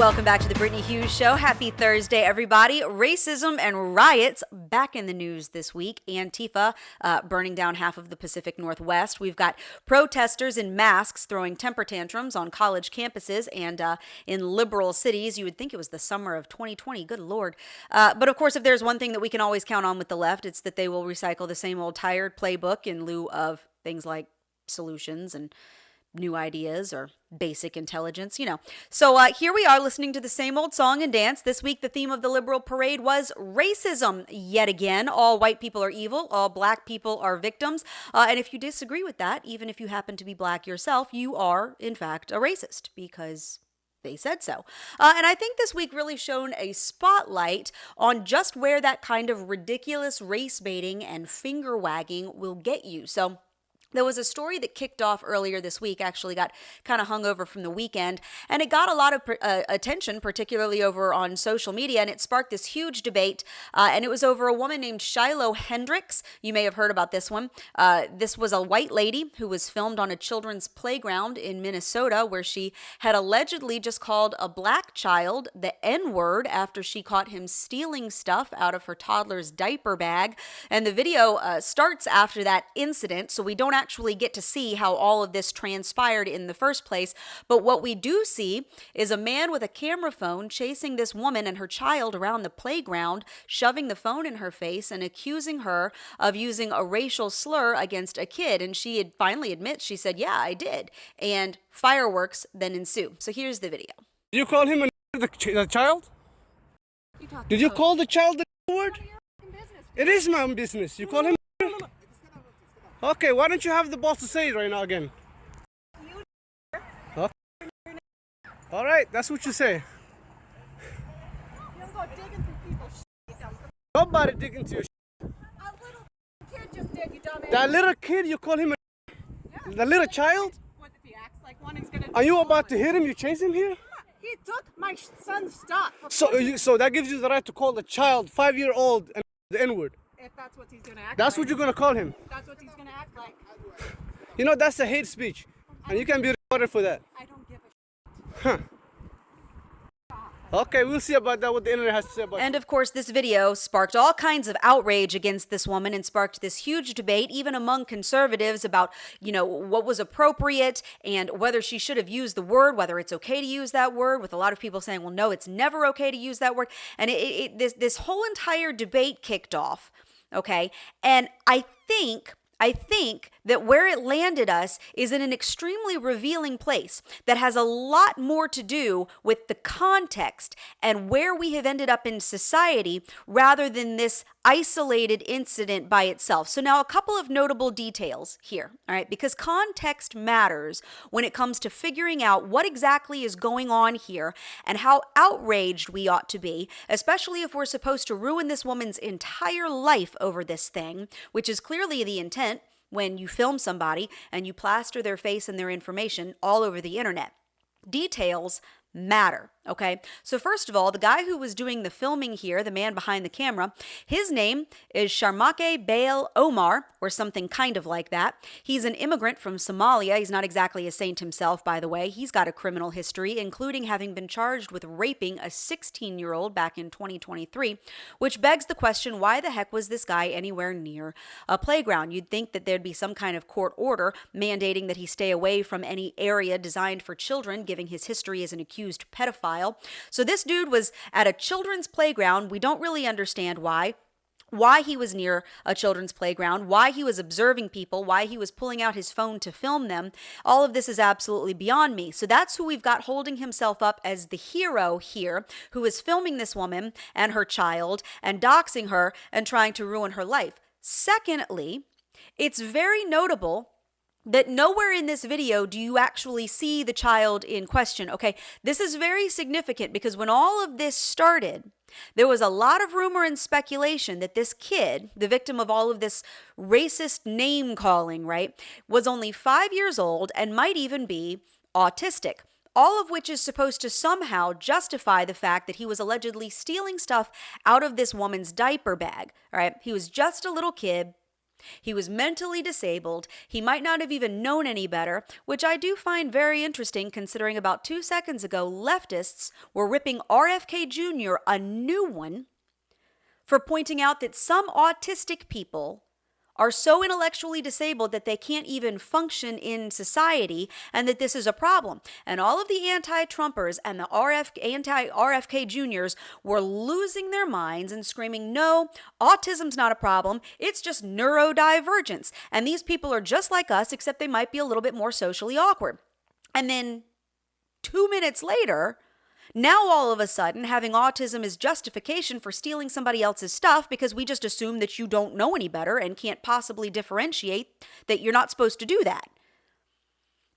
Welcome back to the Brittany Hughes Show. Happy Thursday, everybody. Racism and riots back in the news this week. Antifa burning down half of the Pacific Northwest. We've got protesters in masks throwing temper tantrums on college campuses and in liberal cities. You would think it was the summer of 2020. Good Lord. But of course, if there's one thing that we can always count on with the left, it's that they will recycle the same old tired playbook in lieu of things like solutions and new ideas or basic intelligence, you know. So here we are listening to the same old song and dance. This week, the theme of the liberal parade was racism yet again. All white people are evil. All black people are victims. And if you disagree with that, even if you happen to be black yourself, you are, in fact, a racist because they said so. And I think this week really shone a spotlight on just where that kind of ridiculous race baiting and finger wagging will get you. So there was a story that kicked off earlier this week, actually got kind of hung over from the weekend, and it got a lot of attention, particularly over on social media, and it sparked this huge debate, and it was over a woman named Shiloh Hendricks. You may have heard about this one. This was a white lady who was filmed on a children's playground in Minnesota where she had allegedly just called a black child the N-word after she caught him stealing stuff out of her toddler's diaper bag, and the video starts after that incident, so we don't actually get to see how all of this transpired in the first place. But what we do see is a man with a camera phone chasing this woman and her child around the playground, shoving the phone in her face and accusing her of using a racial slur against a kid. And she had finally admits, she said, yeah, I did. And fireworks then ensue. So here's the video. Did you call him the child? Did you call the child the word? It is my own business. You call him. Okay, why don't you have the boss to say it right now again? Okay. All right, that's what you say. You don't go digging through people's shit, you dumb. Nobody dig into your A little kid just did, you dumbass. That little kid, you call him a... Yeah. The little child? What if he acts like one, he's gonna... Are you about to hit him? You chase him here? He took my son's stuff. So that gives you the right to call the child 5-year-old and the N-word. If that's what he's gonna act That's like. what you're gonna call him. That's what he's gonna act like. You know, that's a hate speech. And you can be recorded for that. I don't give a Huh. Okay, we'll see about that, what the internet has to say about it. And of course, this video sparked all kinds of outrage against this woman and sparked this huge debate, even among conservatives, about, you know, what was appropriate and whether she should have used the word, whether it's okay to use that word, with a lot of people saying, well, no, it's never okay to use that word. And this whole entire debate kicked off, okay? And I think that where it landed us is in an extremely revealing place that has a lot more to do with the context and where we have ended up in society rather than this isolated incident by itself. So now a couple of notable details here, all right, because context matters when it comes to figuring out what exactly is going on here and how outraged we ought to be, especially if we're supposed to ruin this woman's entire life over this thing, which is clearly the intent when you film somebody and you plaster their face and their information all over the internet. Details matter, okay? So first of all, the guy who was doing the filming here, the man behind the camera, his name is Sharmake Bale Omar, or something kind of like that. He's an immigrant from Somalia. He's not exactly a saint himself, by the way. He's got a criminal history, including having been charged with raping a 16-year-old back in 2023, which begs the question, why the heck was this guy anywhere near a playground? You'd think that there'd be some kind of court order mandating that he stay away from any area designed for children, given his history as an accused pedophile. So this dude was at a children's playground. We don't really understand why he was near a children's playground, why he was observing people, why he was pulling out his phone to film them. All of this is absolutely beyond me. So that's who we've got holding himself up as the hero here, who is filming this woman and her child and doxing her and trying to ruin her life. Secondly, it's very notable that nowhere in this video do you actually see the child in question. Okay, this is very significant because when all of this started, there was a lot of rumor and speculation that this kid, the victim of all of this racist name calling, right, was only 5 years old and might even be autistic. All of which is supposed to somehow justify the fact that he was allegedly stealing stuff out of this woman's diaper bag. All right, he was just a little kid. He was mentally disabled. He might not have even known any better, which I do find very interesting considering about 2 seconds ago, leftists were ripping RFK Jr. a new one for pointing out that some autistic people are so intellectually disabled that they can't even function in society and that this is a problem. And all of the anti-Trumpers and the anti-RFK Juniors were losing their minds and screaming, no, autism's not a problem. It's just neurodivergence. And these people are just like us, except they might be a little bit more socially awkward. And then 2 minutes later, now all of a sudden having autism is justification for stealing somebody else's stuff because we just assume that you don't know any better and can't possibly differentiate that you're not supposed to do that.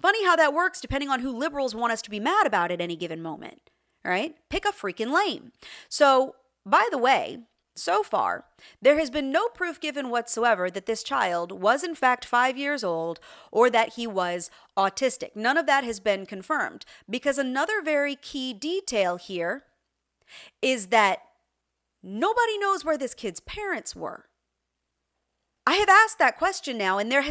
Funny how that works depending on who liberals want us to be mad about at any given moment, right? Pick a freaking lane. So, by the way, so far, there has been no proof given whatsoever that this child was in fact 5 years old or that he was autistic. None of that has been confirmed because another very key detail here is that nobody knows where this kid's parents were. I have asked that question now, and there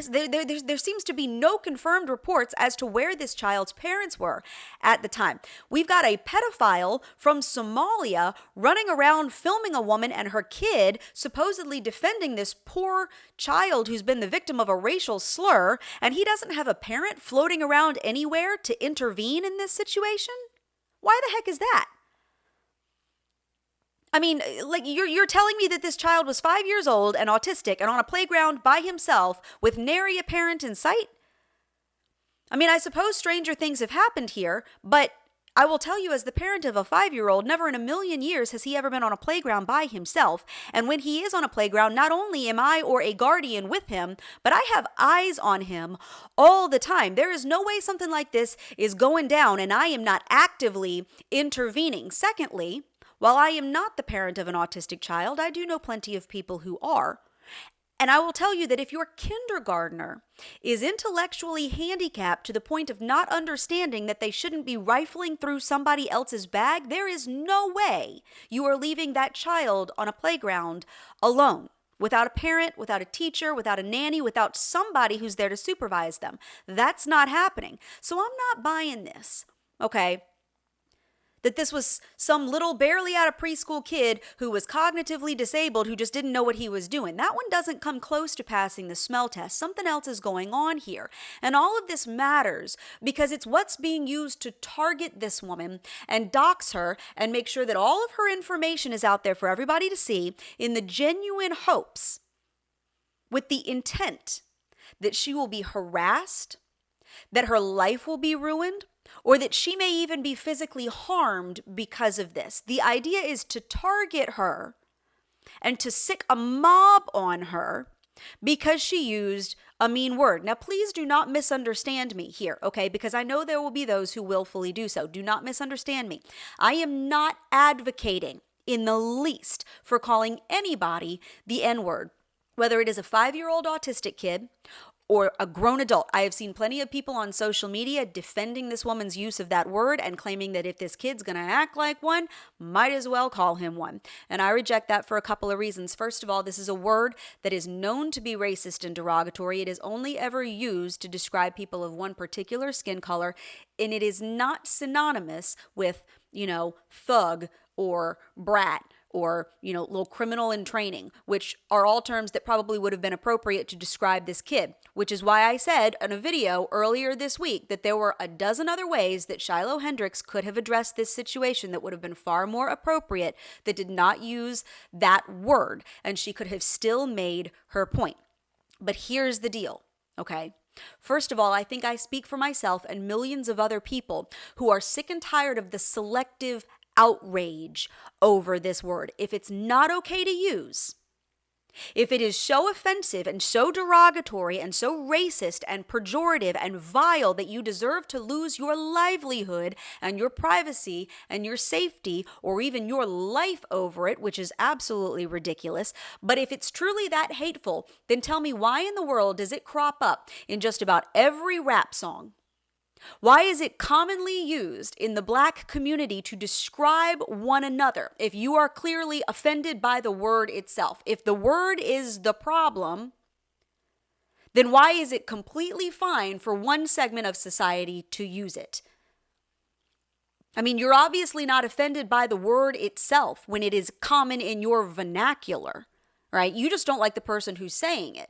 seems to be no confirmed reports as to where this child's parents were at the time. We've got a pedophile from Somalia running around filming a woman and her kid, supposedly defending this poor child who's been the victim of a racial slur, and he doesn't have a parent floating around anywhere to intervene in this situation? Why the heck is that? I mean, like, you're telling me that this child was 5 years old and autistic and on a playground by himself with nary a parent in sight? I mean, I suppose stranger things have happened here, but I will tell you as the parent of a 5-year-old, never in a million years has he ever been on a playground by himself. And when he is on a playground, not only am I or a guardian with him, but I have eyes on him all the time. There is no way something like this is going down and I am not actively intervening. Secondly, while I am not the parent of an autistic child, I do know plenty of people who are. And I will tell you that if your kindergartner is intellectually handicapped to the point of not understanding that they shouldn't be rifling through somebody else's bag, there is no way you are leaving that child on a playground alone, without a parent, without a teacher, without a nanny, without somebody who's there to supervise them. That's not happening. So I'm not buying this, okay? That this was some little barely out of preschool kid who was cognitively disabled who just didn't know what he was doing. That one doesn't come close to passing the smell test. Something else is going on here. And all of this matters because it's what's being used to target this woman and dox her and make sure that all of her information is out there for everybody to see in the genuine hopes, with the intent that she will be harassed, that her life will be ruined, or that she may even be physically harmed because of this. The idea is to target her and to sick a mob on her because she used a mean word. Now, please do not misunderstand me here, okay? Because I know there will be those who willfully do so. Do not misunderstand me. I am not advocating in the least for calling anybody the N-word, whether it is a 5-year-old autistic kid or a grown adult. I have seen plenty of people on social media defending this woman's use of that word and claiming that if this kid's going to act like one, might as well call him one. And I reject that for a couple of reasons. First of all, this is a word that is known to be racist and derogatory. It is only ever used to describe people of one particular skin color, and it is not synonymous with, thug or brat or, little criminal in training, which are all terms that probably would have been appropriate to describe this kid, which is why I said in a video earlier this week that there were a dozen other ways that Shiloh Hendricks could have addressed this situation that would have been far more appropriate that did not use that word, and she could have still made her point. But here's the deal, okay? First of all, I think I speak for myself and millions of other people who are sick and tired of the selective outrage over this word. If it's not okay to use, if it is so offensive and so derogatory and so racist and pejorative and vile that you deserve to lose your livelihood and your privacy and your safety or even your life over it, which is absolutely ridiculous. But if it's truly that hateful, then tell me why in the world does it crop up in just about every rap song? Why is it commonly used in the Black community to describe one another? If you are clearly offended by the word itself, if the word is the problem, then why is it completely fine for one segment of society to use it? I mean, you're obviously not offended by the word itself when it is common in your vernacular, right? You just don't like the person who's saying it.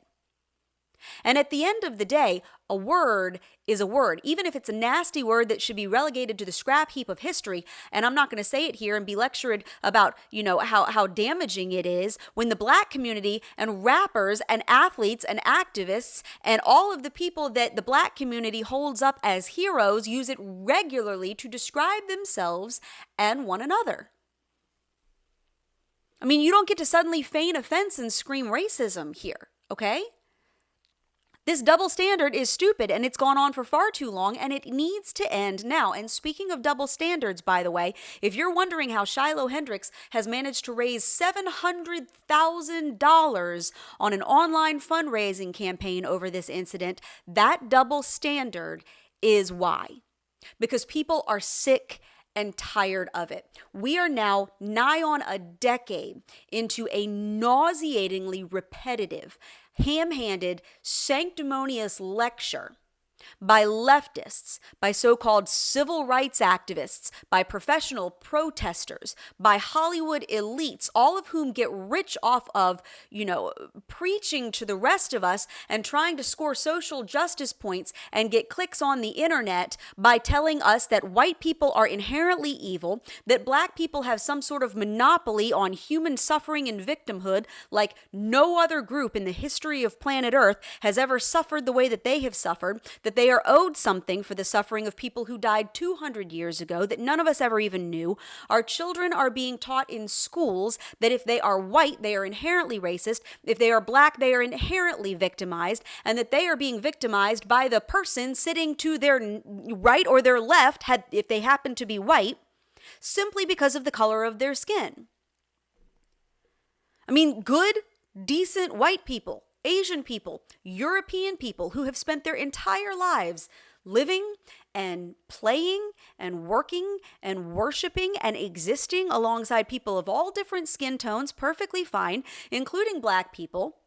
And at the end of the day, a word is a word, even if it's a nasty word that should be relegated to the scrap heap of history. And I'm not going to say it here and be lectured about, how damaging it is when the black community and rappers and athletes and activists and all of the people that the black community holds up as heroes use it regularly to describe themselves and one another. I mean, you don't get to suddenly feign offense and scream racism here, okay? This double standard is stupid, and it's gone on for far too long, and it needs to end now. And speaking of double standards, by the way, if you're wondering how Shiloh Hendricks has managed to raise $700,000 on an online fundraising campaign over this incident, that double standard is why. Because people are sick and tired of it. We are now nigh on a decade into a nauseatingly repetitive, ham-handed, sanctimonious lecture by leftists, by so-called civil rights activists, by professional protesters, by Hollywood elites, all of whom get rich off of, preaching to the rest of us and trying to score social justice points and get clicks on the internet by telling us that white people are inherently evil, that black people have some sort of monopoly on human suffering and victimhood like no other group in the history of planet Earth has ever suffered the way that they have suffered, that they are owed something for the suffering of people who died 200 years ago that none of us ever even knew. Our children are being taught in schools that if they are white, they are inherently racist. If they are black, they are inherently victimized, and that they are being victimized by the person sitting to their right or their left, if they happen to be white, simply because of the color of their skin. I mean, good, decent white people, Asian people, European people who have spent their entire lives living and playing and working and worshiping and existing alongside people of all different skin tones, perfectly fine, including black people,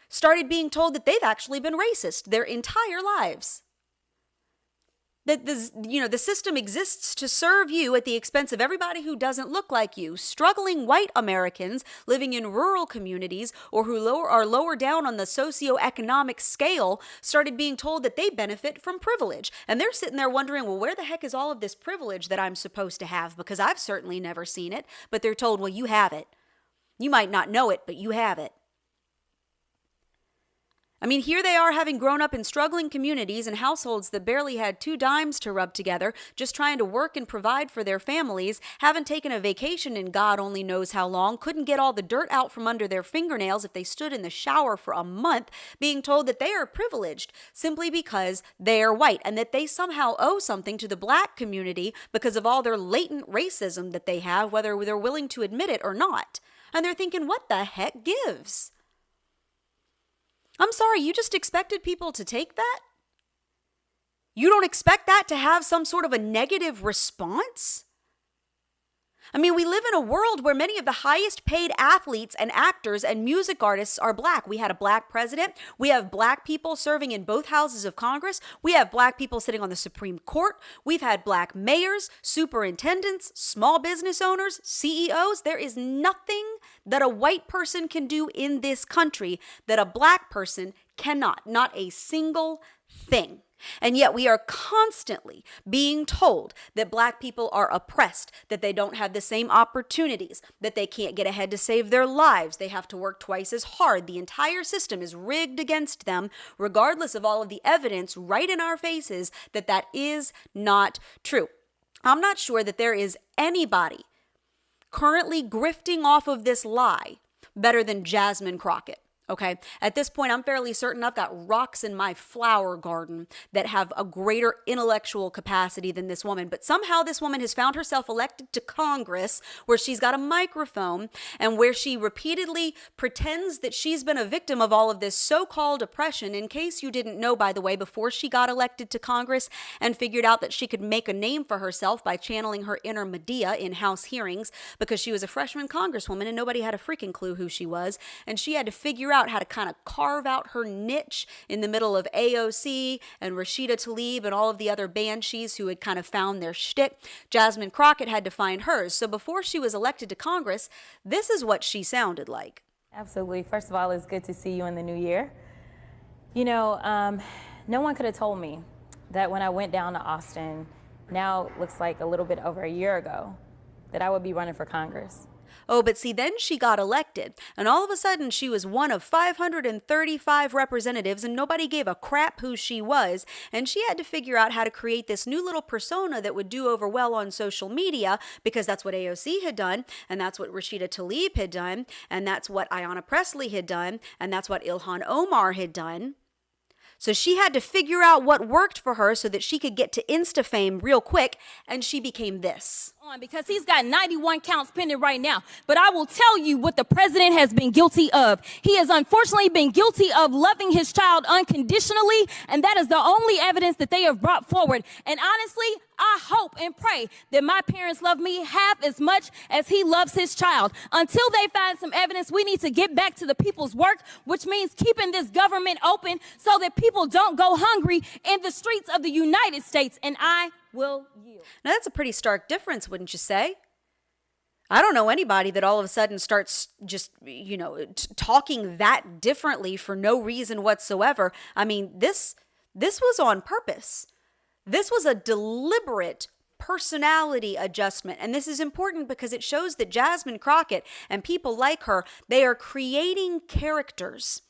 started being told that they've actually been racist their entire lives. That the system exists to serve you at the expense of everybody who doesn't look like you. Struggling white Americans living in rural communities or who are lower down on the socioeconomic scale started being told that they benefit from privilege. And they're sitting there wondering, well, where the heck is all of this privilege that I'm supposed to have? Because I've certainly never seen it. But they're told, well, you have it. You might not know it, but you have it. I mean, here they are having grown up in struggling communities and households that barely had 2 dimes to rub together, just trying to work and provide for their families, haven't taken a vacation in God only knows how long, couldn't get all the dirt out from under their fingernails if they stood in the shower for a month, being told that they are privileged simply because they are white and that they somehow owe something to the black community because of all their latent racism that they have, whether they're willing to admit it or not. And they're thinking, what the heck gives? I'm sorry, you just expected people to take that? You don't expect that to have some sort of a negative response? I mean, we live in a world where many of the highest paid athletes and actors and music artists are black. We had a black president. We have black people serving in both houses of Congress. We have black people sitting on the Supreme Court. We've had black mayors, superintendents, small business owners, CEOs. There is nothing that a white person can do in this country that a black person cannot. Not a single thing. And yet we are constantly being told that black people are oppressed, that they don't have the same opportunities, that they can't get ahead to save their lives. They have to work twice as hard. The entire system is rigged against them, regardless of all of the evidence right in our faces that that is not true. I'm not sure that there is anybody currently grifting off of this lie better than Jasmine Crockett. Okay, at this point, I'm fairly certain I've got rocks in my flower garden that have a greater intellectual capacity than this woman. But somehow this woman has found herself elected to Congress where she's got a microphone and where she repeatedly pretends that she's been a victim of all of this so-called oppression. In case you didn't know, by the way, before she got elected to Congress and figured out that she could make a name for herself by channeling her inner Medea in House hearings because she was a freshman congresswoman and nobody had a freaking clue who she was. And she had to figure out out how to kind of carve out her niche in the middle of AOC and Rashida Tlaib and all of the other banshees who had kind of found their shtick, Jasmine Crockett had to find hers. So before she was elected to Congress, this is what she sounded like. Absolutely. First of all, it's good to see you in the new year. You know, no one could have told me that when I went down to Austin, now it looks like a little bit over a year ago, that I would be running for Congress. Oh, but see, then she got elected, and all of a sudden she was one of 535 representatives, and nobody gave a crap who she was, and she had to figure out how to create this new little persona that would do over well on social media, because that's what AOC had done, and that's what Rashida Tlaib had done, and that's what Ayanna Pressley had done, and that's what Ilhan Omar had done. So she had to figure out what worked for her so that she could get to Insta fame real quick, and she became this. Because he's got 91 counts pending right now. But I will tell you what the president has been guilty of. He has unfortunately been guilty of loving his child unconditionally, and that is the only evidence that they have brought forward. And honestly, I hope and pray that my parents love me half as much as he loves his child. Until they find some evidence, we need to get back to the people's work, which means keeping this government open so that people don't go hungry in the streets of the United States. And I will yield. Now, that's a pretty stark difference, wouldn't you say? I don't know anybody that all of a sudden starts just, talking that differently for no reason whatsoever. I mean, this was on purpose. This was a deliberate personality adjustment. And this is important because it shows that Jasmine Crockett and people like her, they are creating characters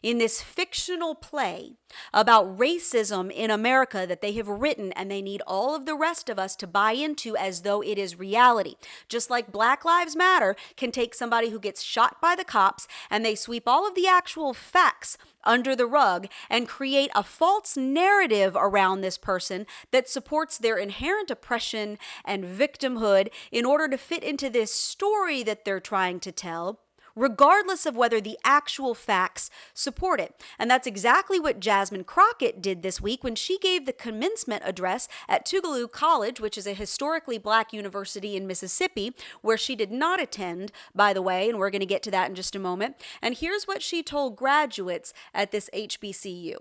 in this fictional play about racism in America that they have written, and they need all of the rest of us to buy into as though it is reality. Just like Black Lives Matter can take somebody who gets shot by the cops and they sweep all of the actual facts under the rug and create a false narrative around this person that supports their inherent oppression and victimhood in order to fit into this story that they're trying to tell, regardless of whether the actual facts support it. And that's exactly what Jasmine Crockett did this week when she gave the commencement address at Tougaloo College, which is a historically Black university in Mississippi, where she did not attend, by the way, and we're going to get to that in just a moment. And here's what she told graduates at this HBCU.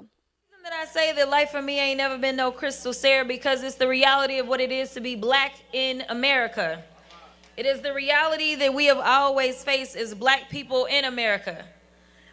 That I say that life for me ain't never been no crystal stair, because it's the reality of what it is to be Black in America. It is the reality that we have always faced as Black people in America.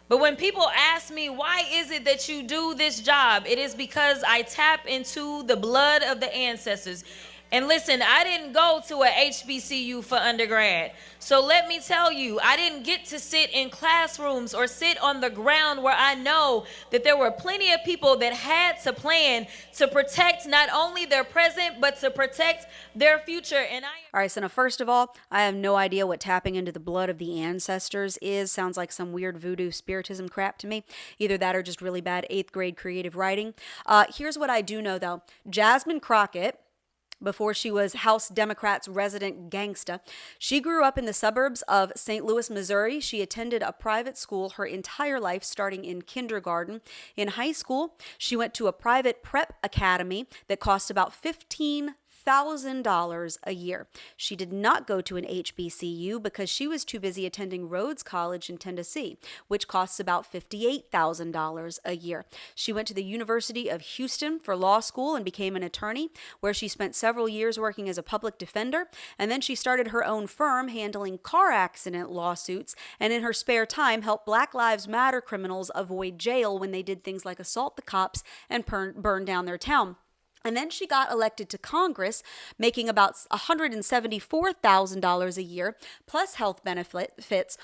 But when people ask me, why is it that you do this job? It is because I tap into the blood of the ancestors. And listen, I didn't go to a HBCU for undergrad. So let me tell you, I didn't get to sit in classrooms or sit on the ground where I know that there were plenty of people that had to plan to protect not only their present, but to protect their future. All right, so now first of all, I have no idea what tapping into the blood of the ancestors is. Sounds like some weird voodoo spiritism crap to me. Either that or just really bad 8th grade creative writing. Here's what I do know, though. Jasmine Crockett, before she was House Democrats' resident gangsta, she grew up in the suburbs of St. Louis, Missouri. She attended a private school her entire life, starting in kindergarten. In high school, she went to a private prep academy that cost about $15,000 a year. She did not go to an HBCU because she was too busy attending Rhodes College in Tennessee, which costs about $58,000 a year. She went to the University of Houston for law school and became an attorney, where she spent several years working as a public defender, and then she started her own firm handling car accident lawsuits, and in her spare time helped Black Lives Matter criminals avoid jail when they did things like assault the cops and burn down their town. And then she got elected to Congress, making about $174,000 a year, plus health benefits,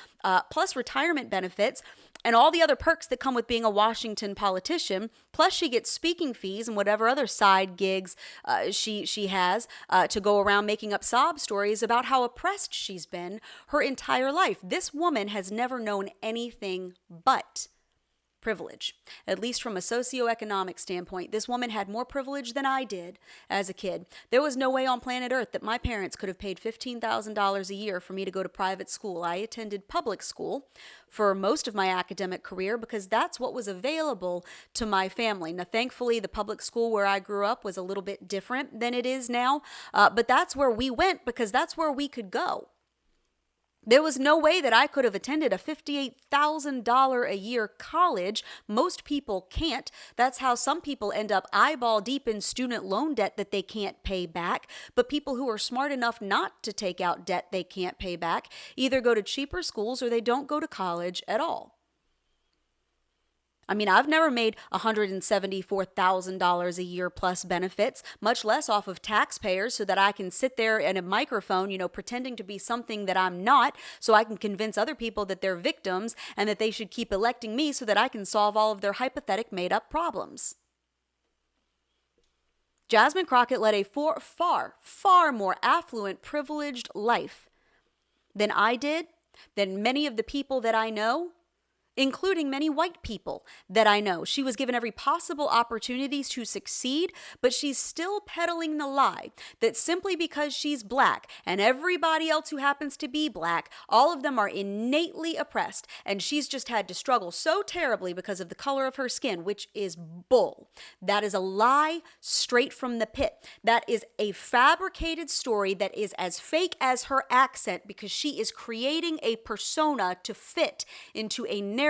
plus retirement benefits, and all the other perks that come with being a Washington politician. Plus she gets speaking fees and whatever other side gigs she has to go around making up sob stories about how oppressed she's been her entire life. This woman has never known anything but privilege, at least from a socioeconomic standpoint. This woman had more privilege than I did as a kid. There was no way on planet Earth that my parents could have paid $15,000 a year for me to go to private school. I attended public school for most of my academic career because that's what was available to my family. Now, thankfully, the public school where I grew up was a little bit different than it is now, but that's where we went because that's where we could go. There was no way that I could have attended a $58,000 a year college. Most people can't. That's how some people end up eyeball deep in student loan debt that they can't pay back. But people who are smart enough not to take out debt they can't pay back either go to cheaper schools or they don't go to college at all. I mean, I've never made $174,000 a year plus benefits, much less off of taxpayers, so that I can sit there in a microphone, pretending to be something that I'm not, so I can convince other people that they're victims and that they should keep electing me so that I can solve all of their hypothetic made-up problems. Jasmine Crockett led a far more affluent, privileged life than I did, than many of the people that I know, including many white people that I know. She was given every possible opportunity to succeed, but she's still peddling the lie that simply because she's black and everybody else who happens to be black, all of them are innately oppressed, and she's just had to struggle so terribly because of the color of her skin, which is bull. That is a lie straight from the pit. That is a fabricated story that is as fake as her accent, because she is creating a persona to fit into a narrative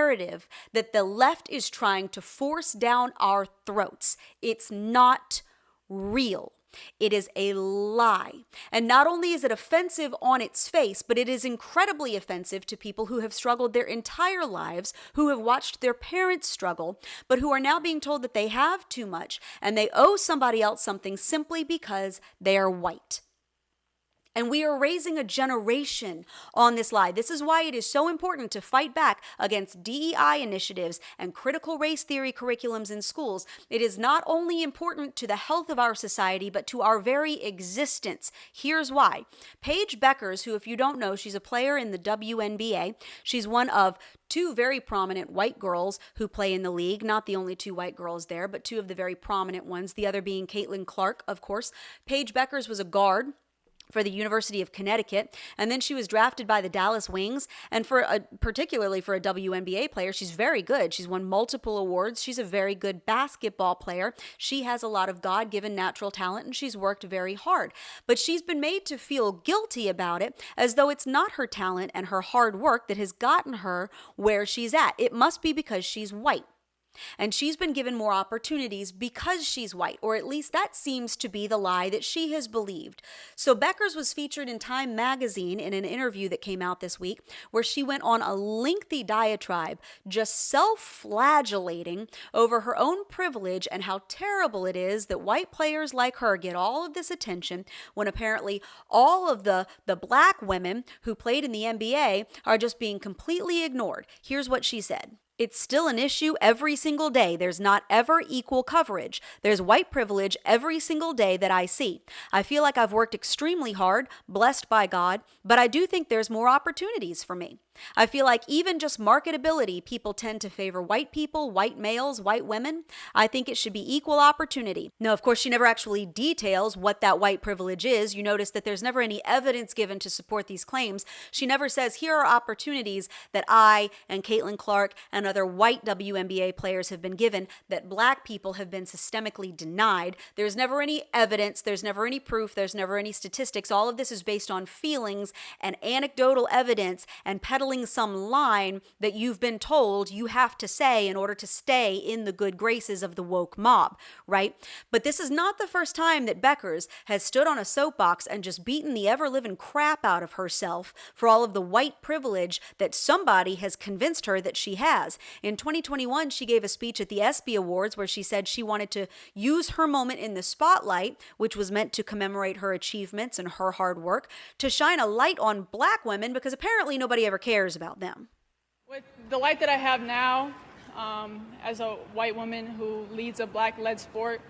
that the left is trying to force down our throats. It's not real. It is a lie. And not only is it offensive on its face, but it is incredibly offensive to people who have struggled their entire lives, who have watched their parents struggle, but who are now being told that they have too much and they owe somebody else something simply because they are white. And we are raising a generation on this lie. This is why it is so important to fight back against DEI initiatives and critical race theory curriculums in schools. It is not only important to the health of our society, but to our very existence. Here's why. Paige Beckers, who, if you don't know, she's a player in the WNBA. She's one of two very prominent white girls who play in the league. Not the only two white girls there, but two of the very prominent ones, the other being Caitlin Clark, of course. Paige Beckers was a guard for the University of Connecticut, and then she was drafted by the Dallas Wings, and particularly for a WNBA player, she's very good. She's won multiple awards. She's a very good basketball player. She has a lot of God-given natural talent, and she's worked very hard. But she's been made to feel guilty about it, as though it's not her talent and her hard work that has gotten her where she's at. It must be because she's white. And she's been given more opportunities because she's white, or at least that seems to be the lie that she has believed. So Beckers was featured in Time magazine in an interview that came out this week, where she went on a lengthy diatribe, just self-flagellating over her own privilege and how terrible it is that white players like her get all of this attention when apparently all of the black women who played in the NBA are just being completely ignored. Here's what she said. It's still an issue every single day. There's not ever equal coverage. There's white privilege every single day that I see. I feel like I've worked extremely hard, blessed by God, but I do think there's more opportunities for me. I feel like even just marketability, people tend to favor white people, white males, white women. I think it should be equal opportunity. Now, of course, she never actually details what that white privilege is. You notice that there's never any evidence given to support these claims. She never says, here are opportunities that I and Caitlin Clark and other white WNBA players have been given that black people have been systemically denied. There's never any evidence. There's never any proof. There's never any statistics. All of this is based on feelings and anecdotal evidence and peddling some line that you've been told you have to say in order to stay in the good graces of the woke mob, right? But this is not the first time that Beckers has stood on a soapbox and just beaten the ever-living crap out of herself for all of the white privilege that somebody has convinced her that she has. In 2021, she gave a speech at the ESPY Awards where she said she wanted to use her moment in the spotlight, which was meant to commemorate her achievements and her hard work, to shine a light on black women because apparently nobody ever cares about them. With the light that I have now, as a white woman who leads a black-led sport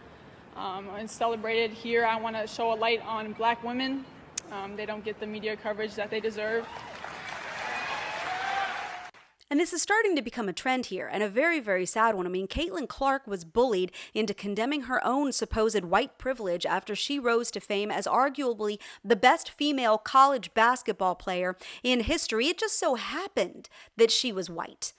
and celebrated here, I want to show a light on black women. They don't get the media coverage that they deserve. And this is starting to become a trend here, and a very, very sad one. I mean, Caitlin Clark was bullied into condemning her own supposed white privilege after she rose to fame as arguably the best female college basketball player in history. It just so happened that she was white.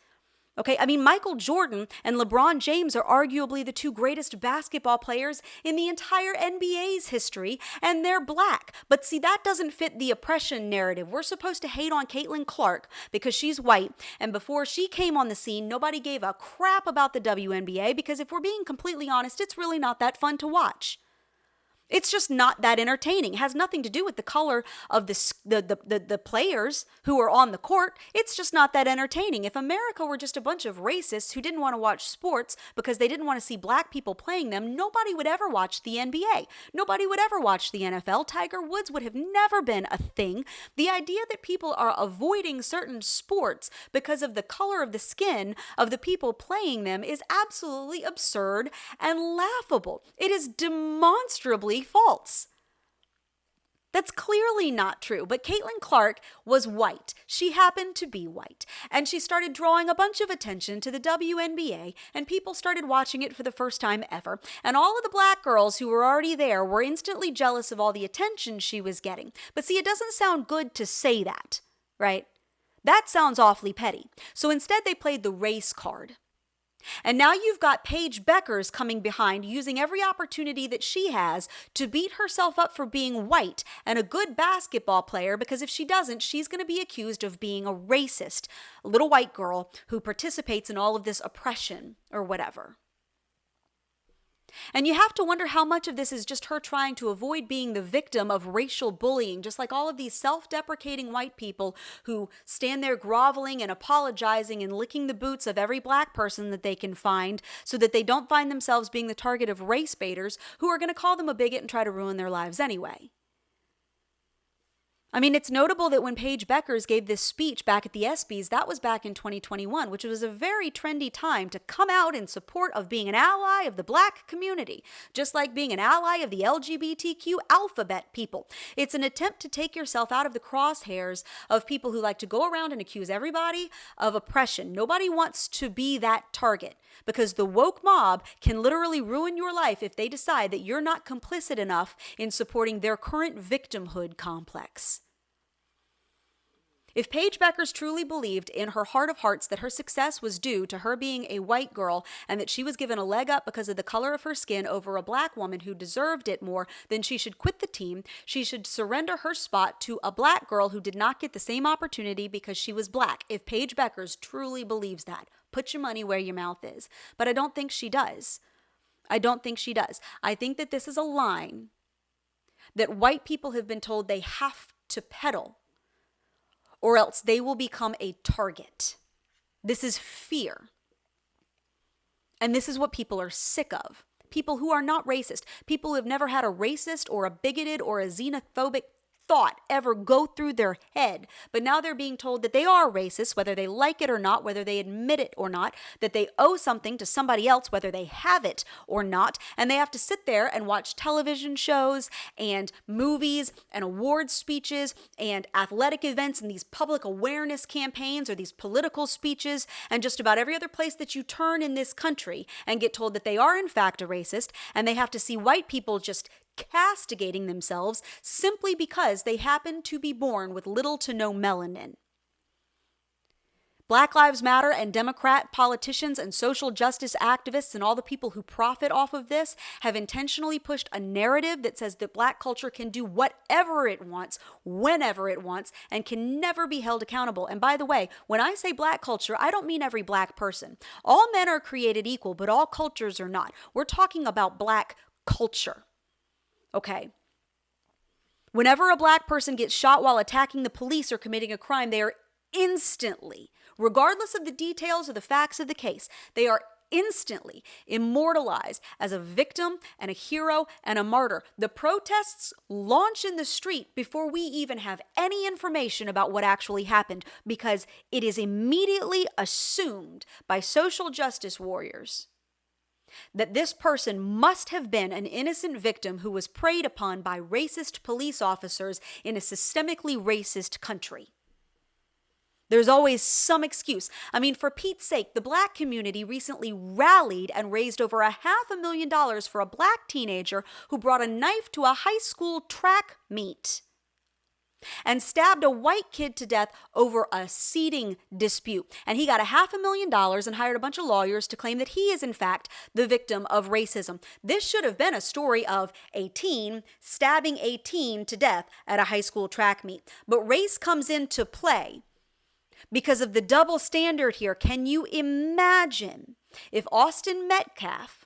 Okay, I mean, Michael Jordan and LeBron James are arguably the two greatest basketball players in the entire NBA's history, and they're black. But see, that doesn't fit the oppression narrative. We're supposed to hate on Caitlin Clark because she's white, and before she came on the scene, nobody gave a crap about the WNBA because if we're being completely honest, it's really not that fun to watch. It's just not that entertaining. It has nothing to do with the color of the players who are on the court. It's just not that entertaining. If America were just a bunch of racists who didn't want to watch sports because they didn't want to see black people playing them, nobody would ever watch the NBA. Nobody would ever watch the NFL. Tiger Woods would have never been a thing. The idea that people are avoiding certain sports because of the color of the skin of the people playing them is absolutely absurd and laughable. It is demonstrably false. That's clearly not true. But Caitlin Clark was white. She happened to be white. And she started drawing a bunch of attention to the WNBA, and people started watching it for the first time ever. And all of the black girls who were already there were instantly jealous of all the attention she was getting. But see, it doesn't sound good to say that, right? That sounds awfully petty. So instead, they played the race card. And now you've got Paige Beckers coming behind, using every opportunity that she has to beat herself up for being white and a good basketball player, because if she doesn't, she's going to be accused of being a racist, a little white girl who participates in all of this oppression or whatever. And you have to wonder how much of this is just her trying to avoid being the victim of racial bullying, just like all of these self-deprecating white people who stand there groveling and apologizing and licking the boots of every black person that they can find so that they don't find themselves being the target of race baiters who are going to call them a bigot and try to ruin their lives anyway. I mean, it's notable that when Paige Beckers gave this speech back at the ESPYs, that was back in 2021, which was a very trendy time to come out in support of being an ally of the black community, just like being an ally of the LGBTQ alphabet people. It's an attempt to take yourself out of the crosshairs of people who like to go around and accuse everybody of oppression. Nobody wants to be that target because the woke mob can literally ruin your life if they decide that you're not complicit enough in supporting their current victimhood complex. If Paige Beckers truly believed in her heart of hearts that her success was due to her being a white girl and that she was given a leg up because of the color of her skin over a black woman who deserved it more, then she should quit the team. She should surrender her spot to a black girl who did not get the same opportunity because she was black. If Paige Beckers truly believes that, put your money where your mouth is. But I don't think she does. I don't think she does. I think that this is a line that white people have been told they have to peddle, or else they will become a target. This is fear. And this is what people are sick of. People who are not racist, people who have never had a racist or a bigoted or a xenophobic thought ever go through their head. But now they're being told that they are racist, whether they like it or not, whether they admit it or not, that they owe something to somebody else, whether they have it or not. And they have to sit there and watch television shows and movies and award speeches and athletic events and these public awareness campaigns or these political speeches and just about every other place that you turn in this country and get told that they are in fact a racist, and they have to see white people just castigating themselves simply because they happen to be born with little to no melanin. Black Lives Matter and Democrat politicians and social justice activists and all the people who profit off of this have intentionally pushed a narrative that says that black culture can do whatever it wants, whenever it wants, and can never be held accountable. And by the way, when I say black culture, I don't mean every black person. All men are created equal, but all cultures are not. We're talking about black culture. Okay. Whenever a black person gets shot while attacking the police or committing a crime, they are instantly, regardless of the details or the facts of the case, they are instantly immortalized as a victim and a hero and a martyr. The protests launch in the street before we even have any information about what actually happened, because it is immediately assumed by social justice warriors that this person must have been an innocent victim who was preyed upon by racist police officers in a systemically racist country. There's always some excuse. I mean, for Pete's sake, the black community recently rallied and raised over $500,000 for a black teenager who brought a knife to a high school track meet. and stabbed a white kid to death over a seating dispute. And he got $500,000 and hired a bunch of lawyers to claim that he is, in fact, the victim of racism. This should have been a story of a teen stabbing a teen to death at a high school track meet. But race comes into play because of the double standard here. Can you imagine if Austin Metcalf,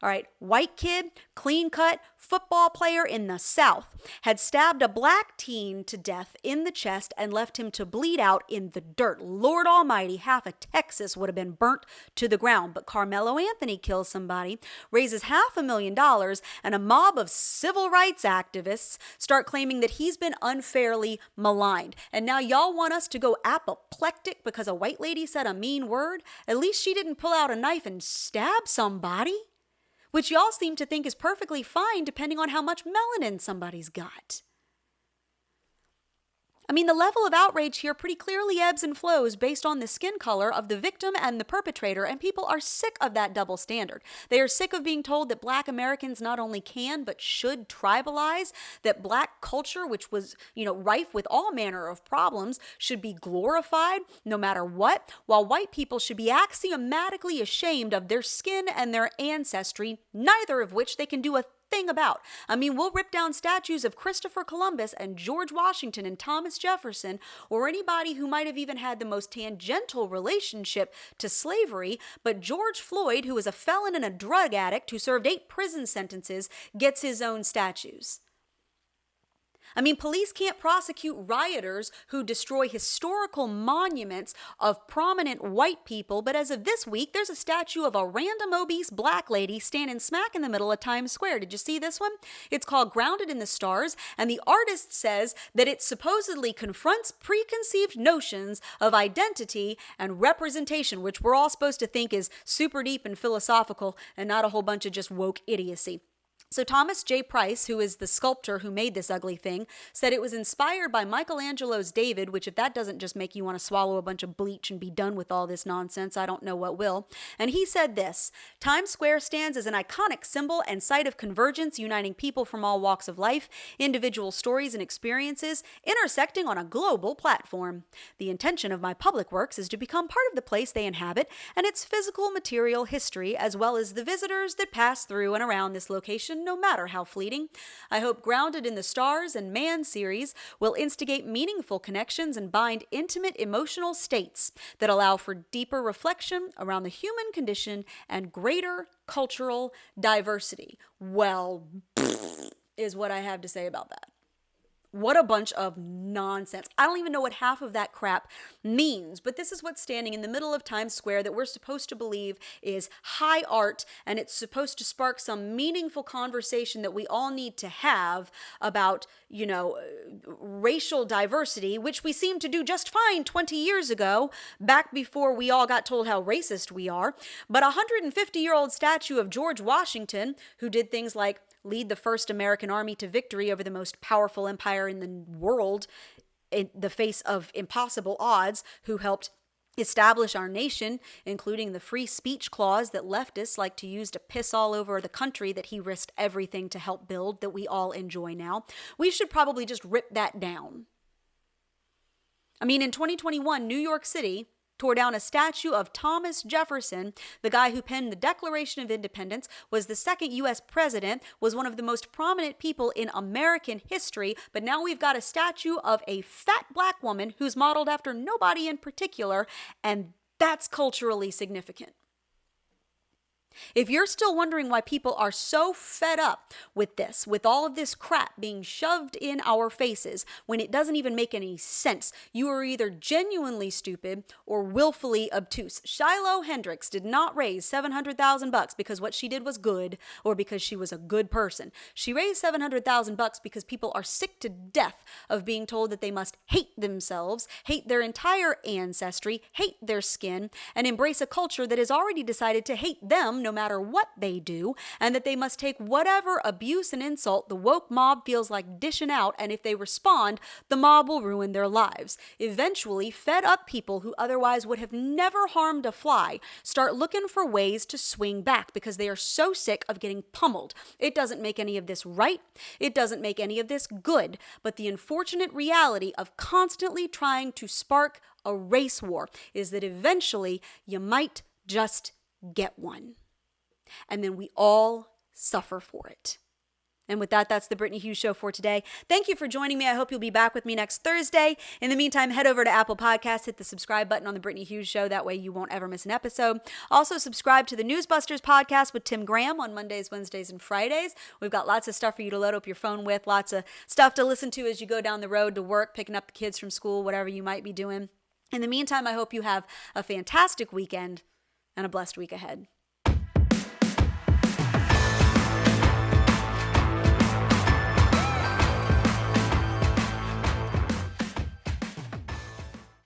all right, white kid, clean cut, football player in the South, had stabbed a black teen to death in the chest and left him to bleed out in the dirt? Lord Almighty, half of Texas would have been burnt to the ground. But Carmelo Anthony kills somebody, raises $500,000, and a mob of civil rights activists start claiming that he's been unfairly maligned. And now y'all want us to go apoplectic because a white lady said a mean word? At least she didn't pull out a knife and stab somebody, which y'all seem to think is perfectly fine depending on how much melanin somebody's got. I mean, the level of outrage here pretty clearly ebbs and flows based on the skin color of the victim and the perpetrator, and people are sick of that double standard. They are sick of being told that Black Americans not only can but should tribalize, that Black culture, which was, rife with all manner of problems, should be glorified no matter what, while white people should be axiomatically ashamed of their skin and their ancestry, neither of which they can do a thing about. I mean, we'll rip down statues of Christopher Columbus and George Washington and Thomas Jefferson, or anybody who might have even had the most tangential relationship to slavery, but George Floyd, who was a felon and a drug addict who served 8 prison sentences, gets his own statues. I mean, police can't prosecute rioters who destroy historical monuments of prominent white people, but as of this week, there's a statue of a random obese black lady standing smack in the middle of Times Square. Did you see this one? It's called Grounded in the Stars, and the artist says that it supposedly confronts preconceived notions of identity and representation, which we're all supposed to think is super deep and philosophical and not a whole bunch of just woke idiocy. So Thomas J. Price, who is the sculptor who made this ugly thing, said it was inspired by Michelangelo's David, which if that doesn't just make you want to swallow a bunch of bleach and be done with all this nonsense, I don't know what will. And he said this: Times Square stands as an iconic symbol and site of convergence, uniting people from all walks of life, individual stories and experiences, intersecting on a global platform. The intention of my public works is to become part of the place they inhabit and its physical material history, as well as the visitors that pass through and around this location, no matter how fleeting. I hope Grounded in the Stars and Man series will instigate meaningful connections and bind intimate emotional states that allow for deeper reflection around the human condition and greater cultural diversity. Well, is what I have to say about that. What a bunch of nonsense. I don't even know what half of that crap means, but this is what's standing in the middle of Times Square that we're supposed to believe is high art, and it's supposed to spark some meaningful conversation that we all need to have about, racial diversity, which we seemed to do just fine 20 years ago, back before we all got told how racist we are. But a 150-year-old statue of George Washington, who did things like lead the first American army to victory over the most powerful empire in the world in the face of impossible odds, who helped establish our nation, including the free speech clause that leftists like to use to piss all over the country that he risked everything to help build, that we all enjoy now. We should probably just rip that down. I mean, in 2021, New York City tore down a statue of Thomas Jefferson, the guy who penned the Declaration of Independence, was the second U.S. president, was one of the most prominent people in American history, but now we've got a statue of a fat black woman who's modeled after nobody in particular, and that's culturally significant. If you're still wondering why people are so fed up with this, with all of this crap being shoved in our faces when it doesn't even make any sense, you are either genuinely stupid or willfully obtuse. Shiloh Hendricks did not raise $700,000 because what she did was good or because she was a good person. She raised $700,000 because people are sick to death of being told that they must hate themselves, hate their entire ancestry, hate their skin, and embrace a culture that has already decided to hate them no no matter what they do, and that they must take whatever abuse and insult the woke mob feels like dishing out, and if they respond, the mob will ruin their lives. Eventually, fed up people who otherwise would have never harmed a fly start looking for ways to swing back because they are so sick of getting pummeled. It doesn't make any of this right. It doesn't make any of this good. But the unfortunate reality of constantly trying to spark a race war is that eventually you might just get one. And then we all suffer for it. And with that, that's the Brittany Hughes Show for today. Thank you for joining me. I hope you'll be back with me next Thursday. In the meantime, head over to Apple Podcasts, hit the subscribe button on the Brittany Hughes Show. That way you won't ever miss an episode. Also, subscribe to the Newsbusters podcast with Tim Graham on Mondays, Wednesdays, and Fridays. We've got lots of stuff for you to load up your phone with, lots of stuff to listen to as you go down the road to work, picking up the kids from school, whatever you might be doing. In the meantime, I hope you have a fantastic weekend and a blessed week ahead.